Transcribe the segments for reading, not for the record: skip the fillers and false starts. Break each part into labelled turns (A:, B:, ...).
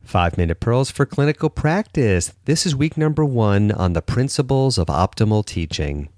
A: 5-Minute Pearls for Clinical Practice. This is week number 1 on the principles of optimal teaching.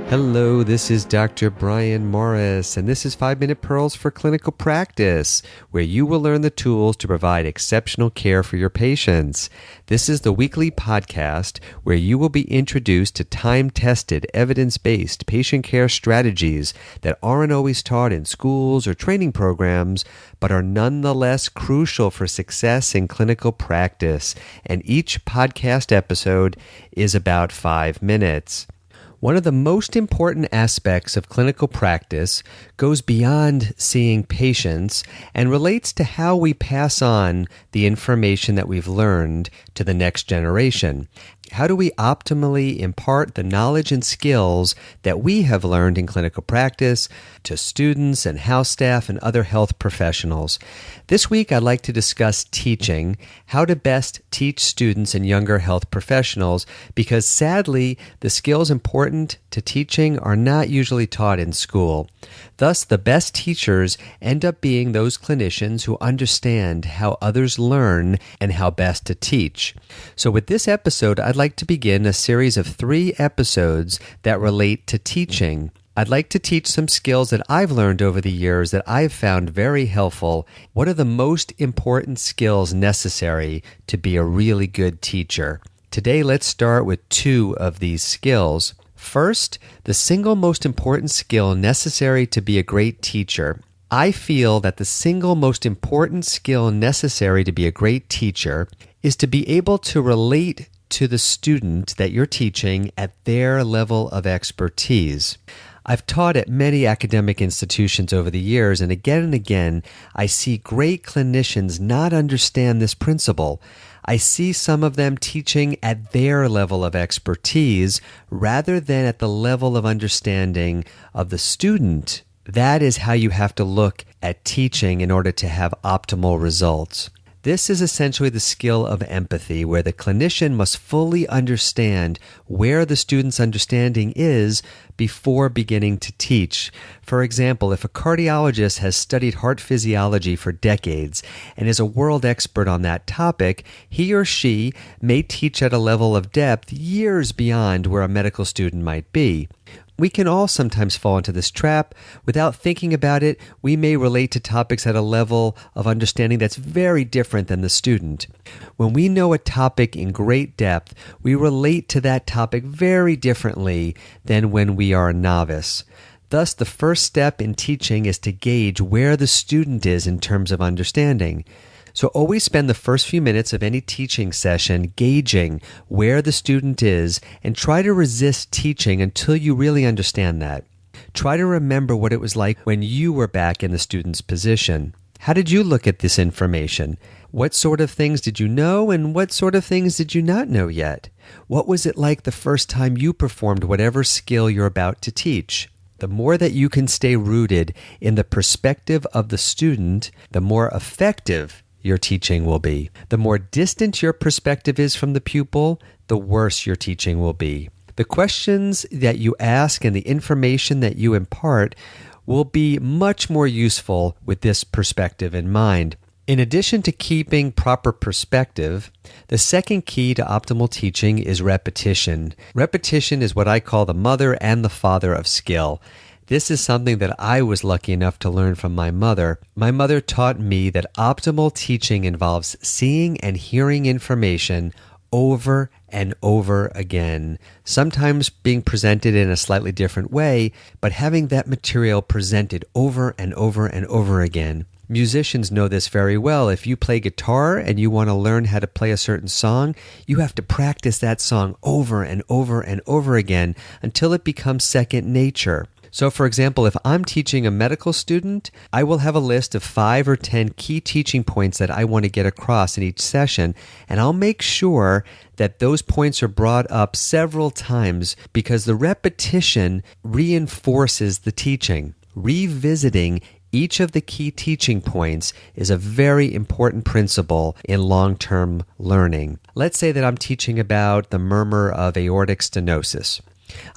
A: Hello, this is Dr. Brian Morris, and this is 5-Minute Pearls for Clinical Practice, where you will learn the tools to provide exceptional care for your patients. This is the weekly podcast where you will be introduced to time-tested, evidence-based patient care strategies that aren't always taught in schools or training programs, but are nonetheless crucial for success in clinical practice. And each podcast episode is about 5 minutes. One of the most important aspects of clinical practice goes beyond seeing patients and relates to how we pass on the information that we've learned to the next generation. How do we optimally impart the knowledge and skills that we have learned in clinical practice to students and house staff and other health professionals? This week, I'd like to discuss teaching, how to best teach students and younger health professionals, because sadly, the skills important to teaching are not usually taught in school. Thus, the best teachers end up being those clinicians who understand how others learn and how best to teach. So with this episode, I'd like to begin a series of 3 episodes that relate to teaching. I'd like to teach some skills that I've learned over the years that I've found very helpful. What are the most important skills necessary to be a really good teacher? Today, let's start with 2 of these skills. First, the single most important skill necessary to be a great teacher. I feel that the single most important skill necessary to be a great teacher is to be able to relate to the student that you're teaching at their level of expertise. I've taught at many academic institutions over the years, and again, I see great clinicians not understand this principle. I see some of them teaching at their level of expertise rather than at the level of understanding of the student. That is how you have to look at teaching in order to have optimal results. This is essentially the skill of empathy, where the clinician must fully understand where the student's understanding is before beginning to teach. For example, if a cardiologist has studied heart physiology for decades and is a world expert on that topic, he or she may teach at a level of depth years beyond where a medical student might be. We can all sometimes fall into this trap. Without thinking about it, we may relate to topics at a level of understanding that's very different than the student. When we know a topic in great depth, we relate to that topic very differently than when we are a novice. Thus, the first step in teaching is to gauge where the student is in terms of understanding. So always spend the first few minutes of any teaching session gauging where the student is and try to resist teaching until you really understand that. Try to remember what it was like when you were back in the student's position. How did you look at this information? What sort of things did you know and what sort of things did you not know yet? What was it like the first time you performed whatever skill you're about to teach? The more that you can stay rooted in the perspective of the student, the more effective your teaching will be. The more distant your perspective is from the pupil, the worse your teaching will be. The questions that you ask and the information that you impart will be much more useful with this perspective in mind. In addition to keeping proper perspective, the second key to optimal teaching is repetition. Repetition is what I call the mother and the father of skill. This is something that I was lucky enough to learn from my mother. My mother taught me that optimal teaching involves seeing and hearing information over and over again, sometimes being presented in a slightly different way, but having that material presented over and over and over again. Musicians know this very well. If you play guitar and you want to learn how to play a certain song, you have to practice that song over and over and over again until it becomes second nature. So, for example, if I'm teaching a medical student, I will have a list of 5 or 10 key teaching points that I want to get across in each session, and I'll make sure that those points are brought up several times because the repetition reinforces the teaching. Revisiting Each of the key teaching points is a very important principle in long-term learning. Let's say that I'm teaching about the murmur of aortic stenosis.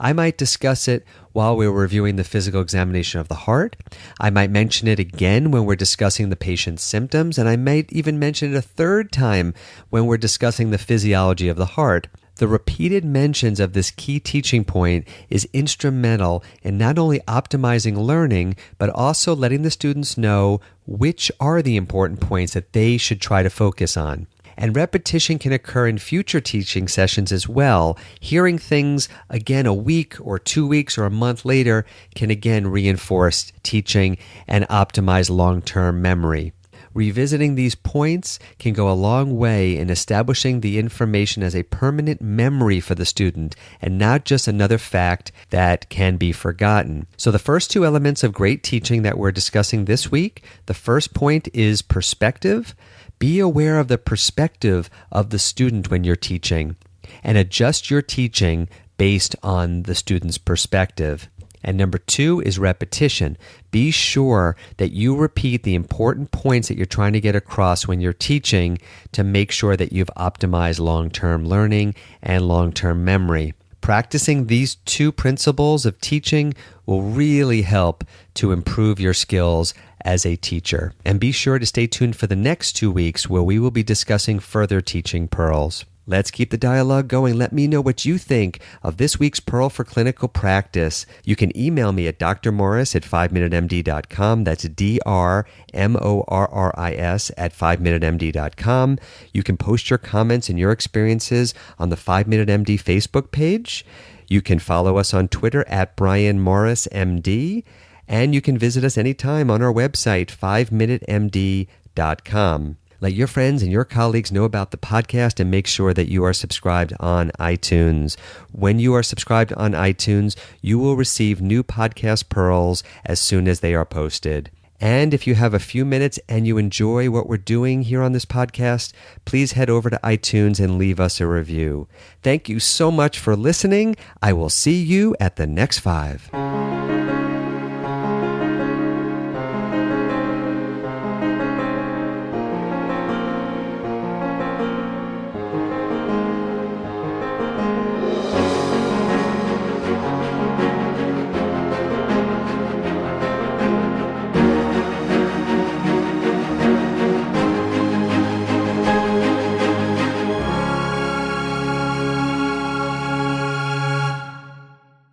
A: I might discuss it while we're reviewing the physical examination of the heart. I might mention it again when we're discussing the patient's symptoms, and I might even mention it a third time when we're discussing the physiology of the heart. The repeated mentions of this key teaching point is instrumental in not only optimizing learning, but also letting the students know which are the important points that they should try to focus on. And repetition can occur in future teaching sessions as well. Hearing things again a week or 2 weeks or a month later can again reinforce teaching and optimize long-term memory. Revisiting these points can go a long way in establishing the information as a permanent memory for the student and not just another fact that can be forgotten. So the first two elements of great teaching that we're discussing this week, the first point is perspective. Be aware of the perspective of the student when you're teaching and adjust your teaching based on the student's perspective. And number two is repetition. Be sure that you repeat the important points that you're trying to get across when you're teaching to make sure that you've optimized long-term learning and long-term memory. Practicing these two principles of teaching will really help to improve your skills as a teacher. And be sure to stay tuned for the next 2 weeks where we will be discussing further teaching pearls. Let's keep the dialogue going. Let me know what you think of this week's Pearl for Clinical Practice. You can email me at drmorris@5minutemd.com. That's DRMORRIS at 5minutemd.com. You can post your comments and your experiences on the 5 Minute MD Facebook page. You can follow us on Twitter at Brian Morris MD. And you can visit us anytime on our website, 5minutemd.com. Let your friends and your colleagues know about the podcast and make sure that you are subscribed on iTunes. When you are subscribed on iTunes, you will receive new podcast pearls as soon as they are posted. And if you have a few minutes and you enjoy what we're doing here on this podcast, please head over to iTunes and leave us a review. Thank you so much for listening. I will see you at the next 5.